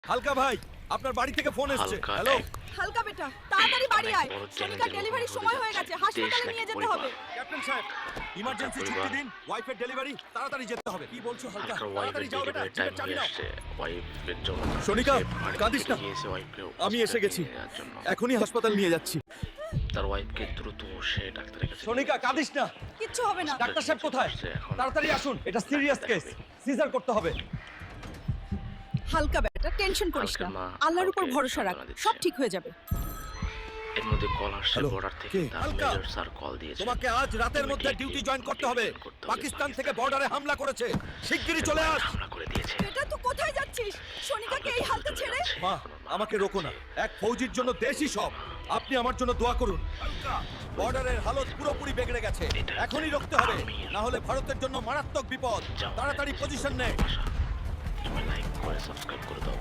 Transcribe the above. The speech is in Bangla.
হালকা ভাই, আপনার বাড়ি থেকে ফোন এসেছে। হ্যালো হালকা বেটা, তাড়াতাড়ি বাড়ি আয়। সোনিকার ডেলিভারির সময় হয়ে গেছে, হাসপাতালে নিয়ে যেতে হবে। ক্যাপ্টেন সাহেব, ইমার্জেন্সি ছুটি দিন, ওয়াইফের ডেলিভারি, তাড়াতাড়ি যেতে হবে। কি বলছো হালকা? তাড়াতাড়ি যাও বেটা, জিপের চাবি নাও। সোনিকা, কাঁদিস না, আমি এসে গেছি, এখনই হাসপাতাল নিয়ে যাচ্ছি। তার ওয়াইফকে দ্রুত সে ডাক্তারের কাছে সোনিকা, কাঁদিস না, কিচ্ছু হবে না। ডাক্তার সাহেব কোথায়? তাড়াতাড়ি আসুন, এটা সিরিয়াস কেস, সিজার করতে হবে। হালকা বেটা, টেনশন করিস না, আল্লাহর উপর ভরসা রাখ, সব ঠিক হয়ে যাবে। এর মধ্যে কল আসছে হ্যালো, বর্ডার থেকে, কে? তার হালকা, মেজর স্যার কল দিয়েছে। তোমাকে আজ রাতের মধ্যে ডিউটি জয়েন করতে হবে। পাকিস্তান থেকে বর্ডারে হামলা করেছে, শিগগিরই চলে আস। হামলা করে দিয়েছে। বেটা, তুই কোথায় যাচ্ছিস? সোনিকাকে এই হালতে ছেড়ে? মা, আমাকে রোকো না, এক ফৌজির জন্য দেশই সব। আপনি আমার জন্য দোয়া করুন। বর্ডারের হালত পুরোপুরি বিগড়ে গেছে, এখনই রুখতে হবে, না হলে ভারতের জন্য মারাত্মক বিপদ। তাড়াতাড়ি পজিশন নে। সবাই লাইক করে সাবস্ক্রাইব করে দাও।